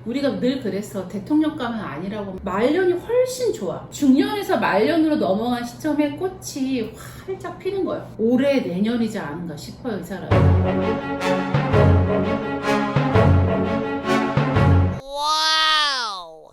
우리가 늘 그랬어. 대통령감은 아니라고. 말년이 훨씬 좋아. 중년에서 말년으로 넘어간 시점에 꽃이 활짝 피는 거예요. 올해 내년이지 않은가 싶어요, 이 사람이. 와우.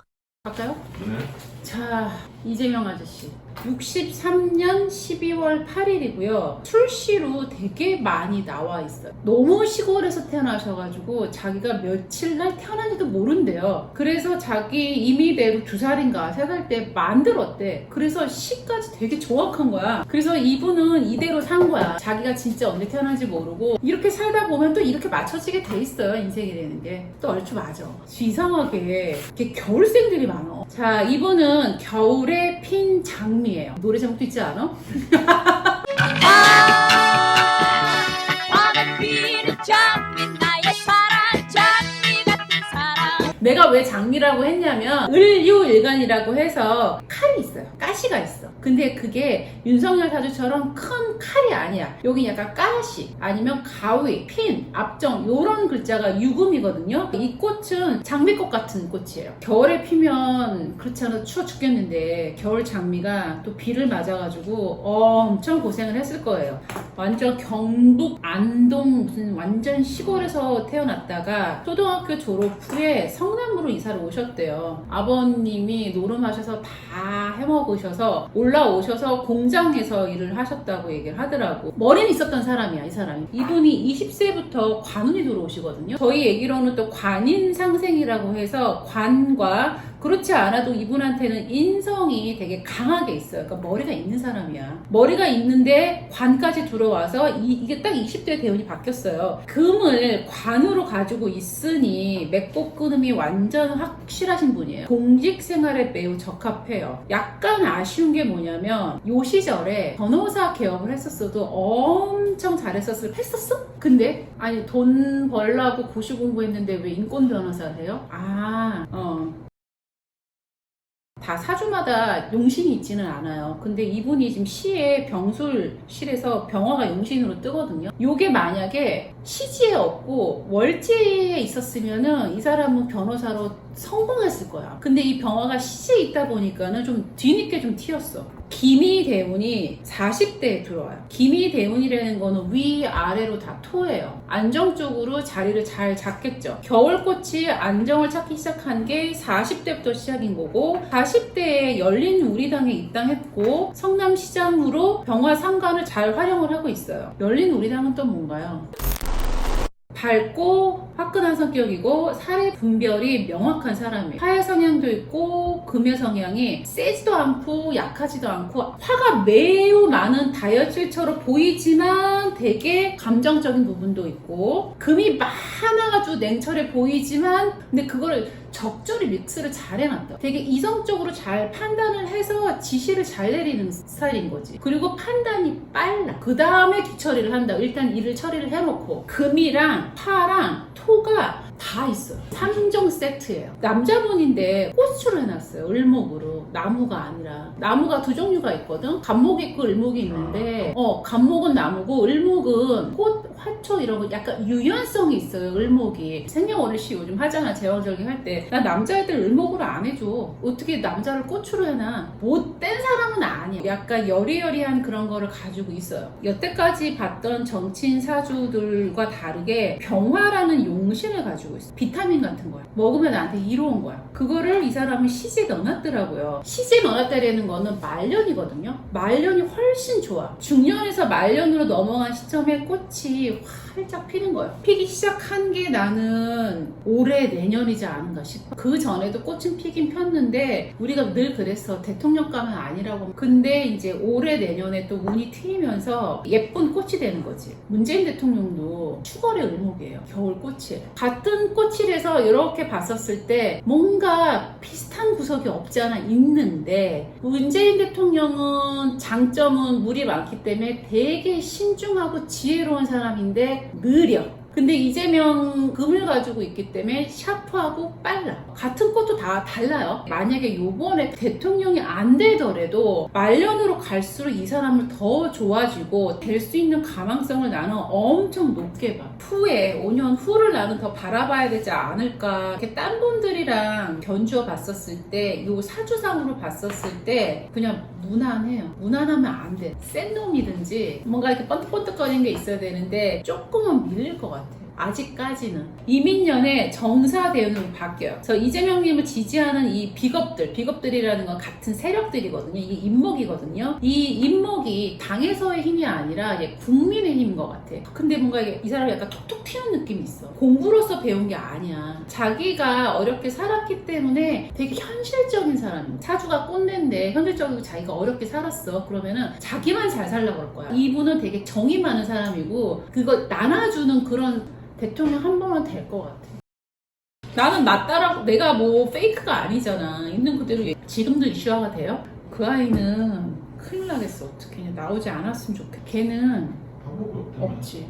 갈까요? 네. 자, 이재명 아저씨 63년 12월 8일이고요 출시로 되게 많이 나와 있어요. 너무 시골에서 태어나셔가지고 자기가 며칠날 태어난지도 모른대요. 그래서 자기 임의대로 2살인가 3살 때 만들었대. 그래서 시까지 되게 정확한 거야. 그래서 이분은 이대로 산 거야. 자기가 진짜 언제 태어난지 모르고 이렇게 살다 보면 또 이렇게 맞춰지게 돼 있어요. 인생이라는 게 또 얼추 맞아. 이상하게 이렇게 겨울생들이 많아. 자, 이분은 겨울에 핀 장미예요. 노래 제목도 있지 않아? 내가 왜 장미라고 했냐면 을유일간이라고 해서 칼이 있어요. 가시가 있어. 근데 그게 윤석열 사주처럼 큰 칼이 아니야. 여기 약간 가시 아니면 가위, 핀, 압정 요런 글자가 유금이거든요. 이 꽃은 장미꽃 같은 꽃이에요. 겨울에 피면 그렇지 않아도 추워 죽겠는데 겨울 장미가 또 비를 맞아가지고 엄청 고생을 했을 거예요. 완전 경북 안동 무슨 완전 시골에서 태어났다가 초등학교 졸업 후에 성남으로 이사를 오셨대요. 아버님이 노름하셔서 다 해먹으셔서 올라오셔서 공장에서 일을 하셨다고 얘기를 하더라고. 머리는 있었던 사람이야, 이 사람이. 이분이 20세부터 관운이 들어오시거든요. 저희 얘기로는 또 관인상생이라고 해서 관과 그렇지 않아도 이분한테는 인성이 되게 강하게 있어요. 그러니까 머리가 있는 사람이야. 머리가 있는데 관까지 들어와서 이게 딱 20대 대운이 바뀌었어요. 금을 관으로 가지고 있으니 맺고 끊음이 완전 확실하신 분이에요. 공직 생활에 매우 적합해요. 약간 아쉬운 게 뭐냐면 요 시절에 변호사 개업을 했었어도 엄청 했었어? 근데 아니 돈 벌라고 고시 공부했는데 왜 인권 변호사를 해요? 다 사주마다 용신이 있지는 않아요. 근데 이분이 지금 시에 병술실에서 병화가 용신으로 뜨거든요. 요게 만약에 시지에 없고 월지에 있었으면은 이 사람은 변호사로 성공했을 거야. 근데 이 병화가 시지에 있다 보니까는 좀 뒤늦게 좀 튀었어. 기미대운이 40대에 들어와요. 기미대운이라는 거는 위아래로 다 토예요. 안정적으로 자리를 잘 잡겠죠. 겨울꽃이 안정을 찾기 시작한 게 40대부터 시작인 거고 40대에 열린 우리당에 입당했고 성남시장으로 병화 상관을 잘 활용을 하고 있어요. 열린 우리당은 또 뭔가요? 밝고 화끈한 성격이고 사례 분별이 명확한 사람이에요. 화해 성향도 있고 금의 성향이 세지도 않고 약하지도 않고 화가 매우 많은 다혈질처럼 보이지만 되게 감정적인 부분도 있고 금이 많아가지고 냉철해 보이지만 근데 그거를 적절히 믹스를 잘 해놨다. 되게 이성적으로 잘 판단을 해서 지시를 잘 내리는 스타일인 거지. 그리고 판단이 빨라. 그 다음에 뒤처리를 한다. 일단 일을 처리를 해놓고 금이랑 파랑 토가 다 있어요. 3종 세트예요. 남자분인데 꽃으로 해놨어요. 을목으로. 나무가 아니라. 나무가 두 종류가 있거든. 갑목이 있고 을목이 있는데 갑목은 나무고 을목은 꽃, 화초 이런 거 약간 유연성이 있어요. 을목이. 생년월일시 요즘 하잖아. 제왕절개 할 때. 나 남자애들 을목으로 안 해줘. 어떻게 남자를 꽃으로 해놔. 못된 사람은 아니야. 약간 여리여리한 그런 거를 가지고 있어요. 여태까지 봤던 정치인 사주들과 다르게 병화라는 용신을 가지고 있어. 비타민 같은 거야. 먹으면 나한테 이로운 거야. 그거를 이 사람은 시지에 넣어놨더라고요. 시지에 넣어놨다라는 거는 말년이거든요. 말년이 훨씬 좋아. 중년에서 말년으로 넘어간 시점에 꽃이 활짝 피는 거예요. 피기 시작한 게 나는 올해 내년이지 않은가 싶어. 그 전에도 꽃은 피긴 폈는데 우리가 늘 그랬어. 대통령감은 아니라고. 근데 이제 올해 내년에 또 운이 트이면서 예쁜 꽃이 되는 거지. 문재인 대통령도 추월의 을목이에요. 겨울꽃이에요. 같은 꽃이라서 이렇게 봤었을 때 뭔가 비슷한 구석이 없지 않아 있는데 문재인 대통령은 장점은 물이 많기 때문에 되게 신중하고 지혜로운 사람인데 느려. 근데 이재명 금을 가지고 있기 때문에 샤프하고 빨라. 같은 꽃도 다 다 달라요. 만약에 요번에 대통령이 안 되더라도 말년으로 갈수록 이 사람을 더 좋아지고 될 수 있는 가망성을 나는 엄청 높게 봐. 후에 5년 후를 나는 더 바라봐야 되지 않을까. 이렇게 딴 분들이랑 견주어 봤었을 때, 요 사주상으로 봤었을 때 그냥 무난해요. 무난하면 안 돼. 센 놈이든지 뭔가 이렇게 번뜩번뜩거리는 게 있어야 되는데 조금은 밀릴 것 같아. 아직까지는. 이민년에 정사대운으로 바뀌어요. 저 이재명님을 지지하는 이 비겁들이라는 건 같은 세력들이거든요. 이게 인목이거든요. 이 인목이 당에서의 힘이 아니라 국민의 힘인 것 같아. 근데 뭔가 이 사람이 약간 톡톡 튀는 느낌이 있어. 공부로서 배운 게 아니야. 자기가 어렵게 살았기 때문에 되게 현실적인 사람이야. 사주가 꼰대인데 현실적이고 자기가 어렵게 살았어. 그러면은 자기만 잘 살려고 그럴 거야. 이분은 되게 정이 많은 사람이고 그거 나눠주는 그런 대통령 한 번만 될 것 같아. 나는 맞다라고, 내가 뭐 페이크가 아니잖아. 있는 그대로. 지금도 이슈화가 돼요? 그 아이는 큰일 나겠어. 어떻게 나오지 않았으면 좋겠어. 걔는 없지.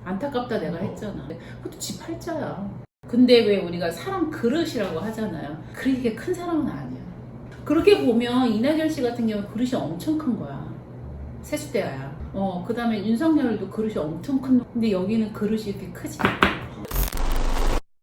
안타깝다 내가 했잖아. 그것도 지 팔자야. 근데 왜 우리가 사람 그릇이라고 하잖아요. 그렇게 큰 사람은 아니야. 그렇게 보면 이낙연 씨 같은 경우는 그릇이 엄청 큰 거야. 세수대야. 그 다음에 윤석열도 그릇이 엄청 큰. 근데 여기는 그릇이 이렇게 크지.